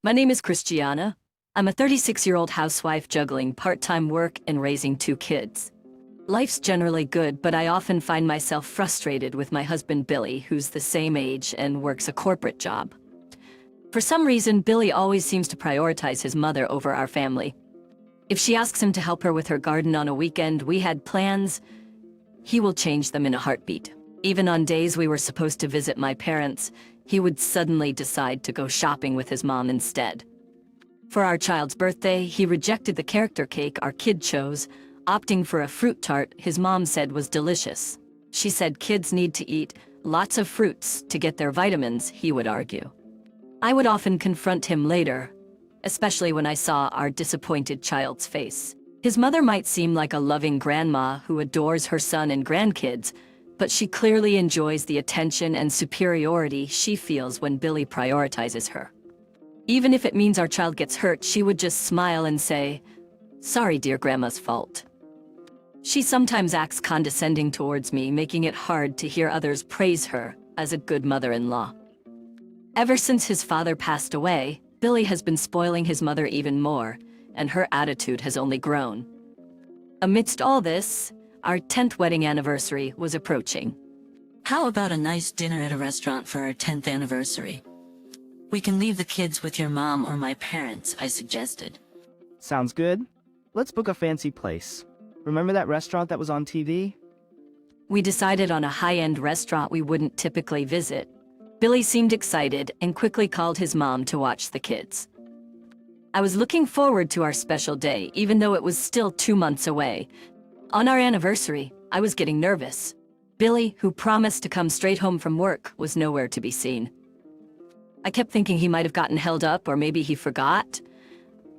My name is Christiana. I'm a 36-year-old housewife juggling part-time work and raising two kids. Life's generally good, but I often find myself frustrated with my husband Billy, who's the same age and works a corporate job. For some reason, Billy always seems to prioritize his mother over our family. If she asks him to help her with her garden on a weekend we had plans, he will change them in a heartbeat. Even on days we were supposed to visit my parents, he would suddenly decide to go shopping with his mom instead. For our child's birthday, he rejected the character cake our kid chose, opting for a fruit tart his mom said was delicious. She said kids need to eat lots of fruits to get their vitamins, he would argue. I would often confront him later, especially when I saw our disappointed child's face. His mother might seem like a loving grandma who adores her son and grandkids, but she clearly enjoys the attention and superiority she feels when Billy prioritizes her. Even if it means our child gets hurt, she would just smile and say, "Sorry, dear grandma's fault." She sometimes acts condescending towards me, making it hard to hear others praise her as a good mother-in-law. Ever since his father passed away, Billy has been spoiling his mother even more, and her attitude has only grown. Amidst all this, our 10th wedding anniversary was approaching. How about a nice dinner at a restaurant for our 10th anniversary? We can leave the kids with your mom or my parents, I suggested. Sounds good. Let's book a fancy place. Remember that restaurant that was on TV? We decided on a high-end restaurant we wouldn't typically visit. Billy seemed excited and quickly called his mom to watch the kids. I was looking forward to our special day, even though it was still 2 months away. On our anniversary, I was getting nervous. Billy, who promised to come straight home from work, was nowhere to be seen. I kept thinking he might have gotten held up or maybe he forgot,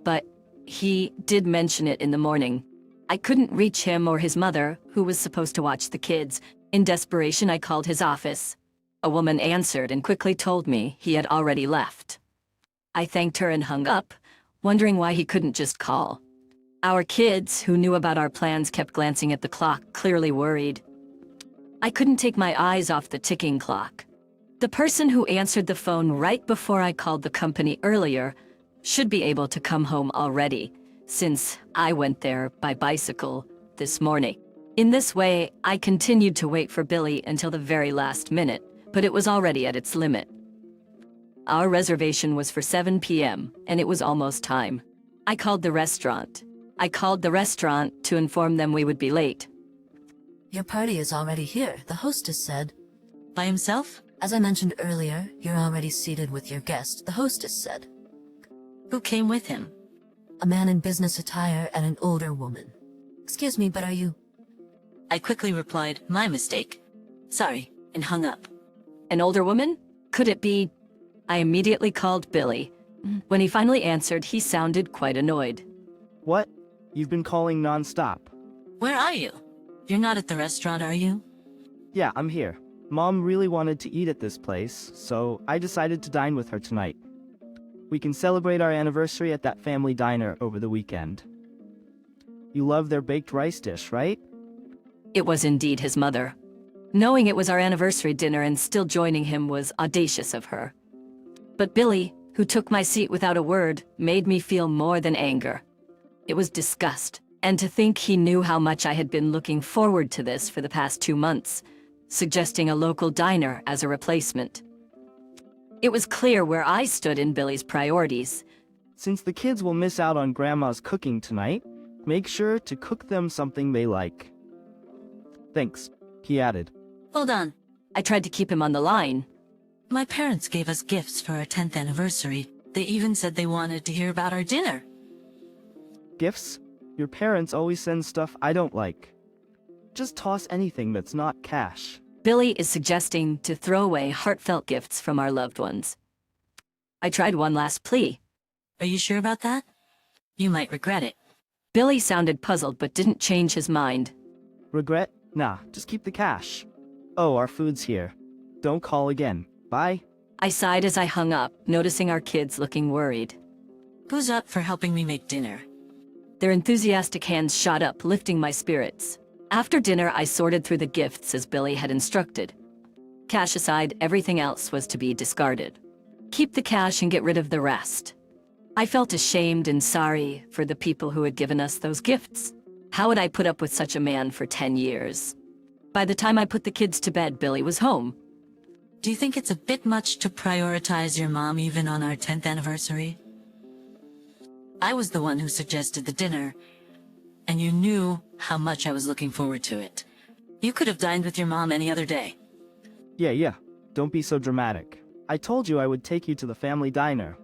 but he did mention it in the morning. I couldn't reach him or his mother, who was supposed to watch the kids. In desperation, I called his office. A woman answered and quickly told me he had already left. I thanked her and hung up, wondering why he couldn't just call. Our kids, who knew about our plans, kept glancing at the clock, clearly worried. I couldn't take my eyes off the ticking clock. The person who answered the phone right before I called the company earlier should be able to come home already, since I went there by bicycle this morning. In this way, I continued to wait for Billy until the very last minute, but it was already at its limit. Our reservation was for 7 p.m., and it was almost time. I called the restaurant to inform them we would be late. Your party is already here, the hostess said. By himself? As I mentioned earlier, you're already seated with your guest, the hostess said. Who came with him? A man in business attire and an older woman. Excuse me, but are you? I quickly replied, my mistake. Sorry, and hung up. An older woman? Could it be? I immediately called Billy. When he finally answered, he sounded quite annoyed. What? You've been calling non-stop. Where are you? You're not at the restaurant, are you? Yeah, I'm here. Mom really wanted to eat at this place, so I decided to dine with her tonight. We can celebrate our anniversary at that family diner over the weekend. You love their baked rice dish, right? It was indeed his mother. Knowing it was our anniversary dinner and still joining him was audacious of her. But Billy, who took my seat without a word, made me feel more than anger. It was disgust, and to think he knew how much I had been looking forward to this for the past 2 months, suggesting a local diner as a replacement. It was clear where I stood in Billy's priorities. Since the kids will miss out on Grandma's cooking tonight, make sure to cook them something they like. Thanks, he added. Hold on. I tried to keep him on the line. My parents gave us gifts for our 10th anniversary. They even said they wanted to hear about our dinner. Gifts? Your parents always send stuff I don't like. Just toss anything that's not cash. Billy is suggesting to throw away heartfelt gifts from our loved ones. I tried one last plea. Are you sure about that? You might regret it. Billy sounded puzzled but didn't change his mind. Regret? Nah, just keep the cash. Oh, our food's here. Don't call again. Bye. I sighed as I hung up, noticing our kids looking worried. Who's up for helping me make dinner? Their enthusiastic hands shot up, lifting my spirits. After dinner, I sorted through the gifts as Billy had instructed. Cash aside, everything else was to be discarded. Keep the cash and get rid of the rest. I felt ashamed and sorry for the people who had given us those gifts. How would I put up with such a man for 10 years? By the time I put the kids to bed, Billy was home. Do you think it's a bit much to prioritize your mom even on our 10th anniversary? I was the one who suggested the dinner, and you knew how much I was looking forward to it. You could have dined with your mom any other day. Yeah. Don't be so dramatic. I told you I would take you to the family diner.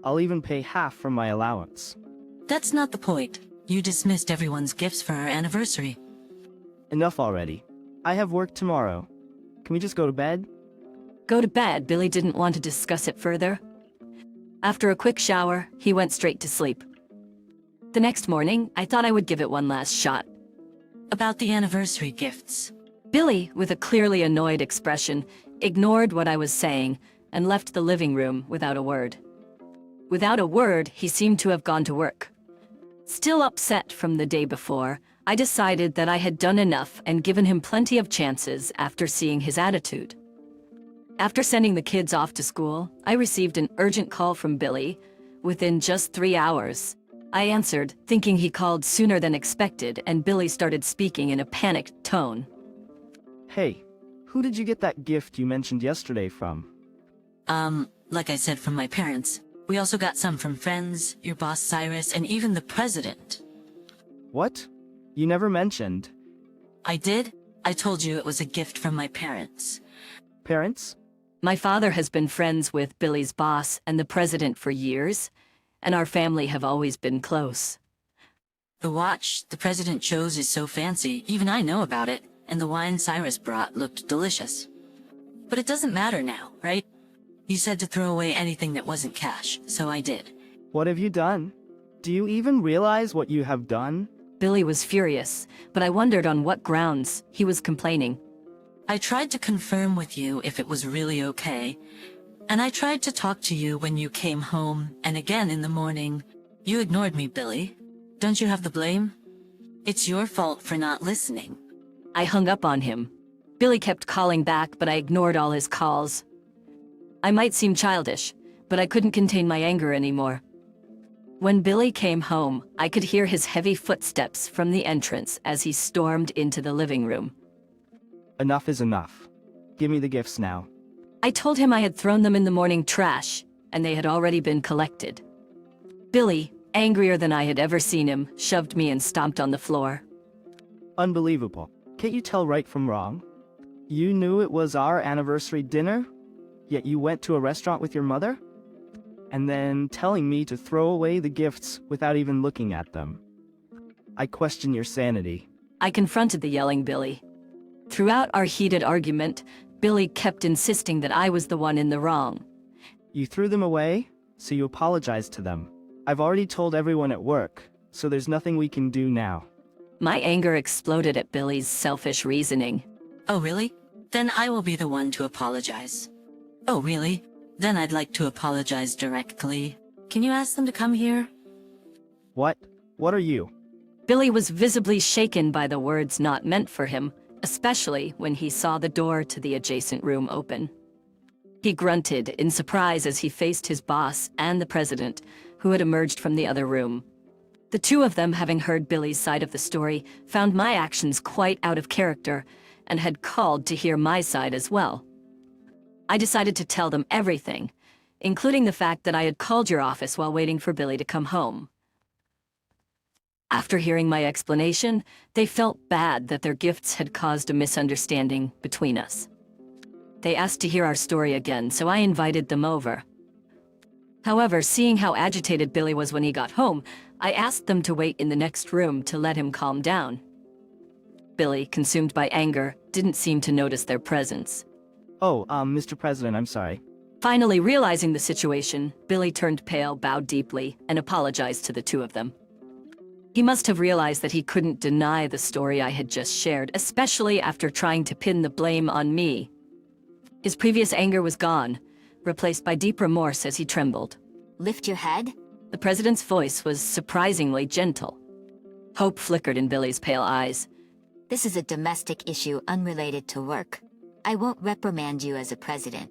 I'll even pay half from my allowance. That's not the point. You dismissed everyone's gifts for our anniversary. Enough already. I have work tomorrow. Can we just go to bed? Go to bed, Billy didn't want to discuss it further. After a quick shower, he went straight to sleep. The next morning, I thought I would give it one last shot. About the anniversary gifts. Billy, with a clearly annoyed expression, ignored what I was saying and left the living room without a word. Without a word, he seemed to have gone to work. Still upset from the day before, I decided that I had done enough and given him plenty of chances after seeing his attitude. After sending the kids off to school, I received an urgent call from Billy within just 3 hours. I answered, thinking he called sooner than expected, and Billy started speaking in a panicked tone. Hey, who did you get that gift you mentioned yesterday from? Like I said, from my parents. We also got some from friends, your boss Cyrus, and even the president. What? You never mentioned. I did? I told you it was a gift from my parents. Parents? My father has been friends with Billy's boss and the president for years, and our family have always been close. The watch the president chose is so fancy, even I know about it, and the wine Cyrus brought looked delicious. But it doesn't matter now, right? You said to throw away anything that wasn't cash, so I did. What have you done? Do you even realize what you have done? Billy was furious, but I wondered on what grounds he was complaining. I tried to confirm with you if it was really okay, and I tried to talk to you when you came home, and again in the morning. You ignored me, Billy. Don't you have the blame? It's your fault for not listening. I hung up on him. Billy kept calling back, but I ignored all his calls. I might seem childish, but I couldn't contain my anger anymore. When Billy came home, I could hear his heavy footsteps from the entrance as he stormed into the living room. Enough is enough. Give me the gifts now. I told him I had thrown them in the morning trash, and they had already been collected. Billy, angrier than I had ever seen him, shoved me and stomped on the floor. Unbelievable. Can't you tell right from wrong? You knew it was our anniversary dinner, yet you went to a restaurant with your mother? And then telling me to throw away the gifts without even looking at them. I question your sanity. I confronted the yelling Billy. Throughout our heated argument, Billy kept insisting that I was the one in the wrong. You threw them away, so you apologized to them. I've already told everyone at work, so there's nothing we can do now. My anger exploded at Billy's selfish reasoning. Oh, really? Then I will be the one to apologize. Oh, really? Then I'd like to apologize directly. Can you ask them to come here? What? What are you? Billy was visibly shaken by the words not meant for him, especially when he saw the door to the adjacent room open. He grunted in surprise as he faced his boss and the president, who had emerged from the other room. The two of them, having heard Billy's side of the story, found my actions quite out of character and had called to hear my side as well. I decided to tell them everything, including the fact that I had called your office while waiting for Billy to come home. After hearing my explanation, they felt bad that their gifts had caused a misunderstanding between us. They asked to hear our story again, so I invited them over. However, seeing how agitated Billy was when he got home, I asked them to wait in the next room to let him calm down. Billy, consumed by anger, didn't seem to notice their presence. Oh, Mr. President, I'm sorry. Finally realizing the situation, Billy turned pale, bowed deeply, and apologized to the two of them. He must have realized that he couldn't deny the story I had just shared, especially after trying to pin the blame on me. His previous anger was gone, replaced by deep remorse as he trembled. Lift your head? The president's voice was surprisingly gentle. Hope flickered in Billy's pale eyes. This is a domestic issue unrelated to work. I won't reprimand you as a president.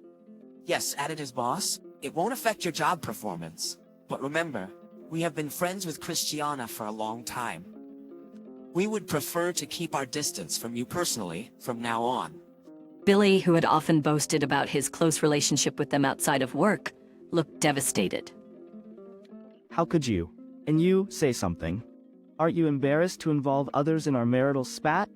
Yes, added his boss. It won't affect your job performance. But remember, we have been friends with Christiana for a long time. We would prefer to keep our distance from you personally from now on. Billy, who had often boasted about his close relationship with them outside of work, looked devastated. How could you? And you, say something. Aren't you embarrassed to involve others in our marital spat?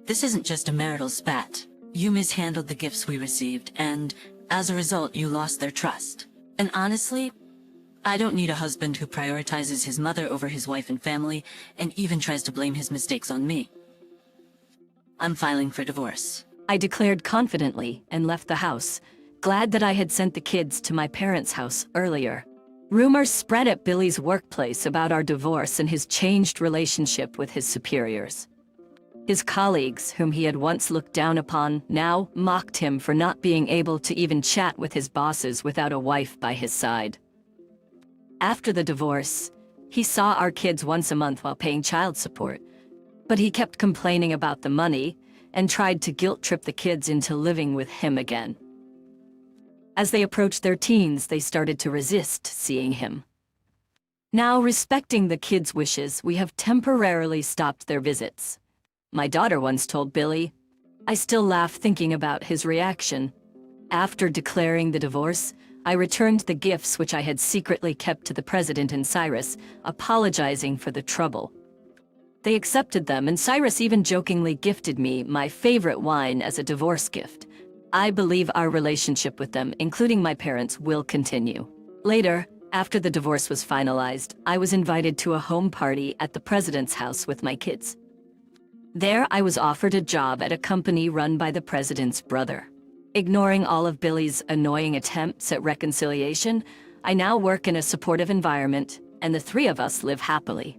This isn't just a marital spat. You mishandled the gifts we received, and as a result, you lost their trust. And honestly, I don't need a husband who prioritizes his mother over his wife and family, and even tries to blame his mistakes on me. I'm filing for divorce. I declared confidently and left the house, glad that I had sent the kids to my parents' house earlier. Rumors spread at Billy's workplace about our divorce and his changed relationship with his superiors. His colleagues, whom he had once looked down upon, now mocked him for not being able to even chat with his bosses without a wife by his side. After the divorce, he saw our kids once a month while paying child support, but he kept complaining about the money and tried to guilt-trip the kids into living with him again. As they approached their teens, they started to resist seeing him. Now, respecting the kids' wishes, we have temporarily stopped their visits. My daughter once told Billy, "I still laugh thinking about his reaction." After declaring the divorce, I returned the gifts which I had secretly kept to the president and Cyrus, apologizing for the trouble. They accepted them, and Cyrus even jokingly gifted me my favorite wine as a divorce gift. I believe our relationship with them, including my parents, will continue. Later, after the divorce was finalized, I was invited to a home party at the president's house with my kids. There, I was offered a job at a company run by the president's brother. Ignoring all of Billy's annoying attempts at reconciliation, I now work in a supportive environment, and the three of us live happily.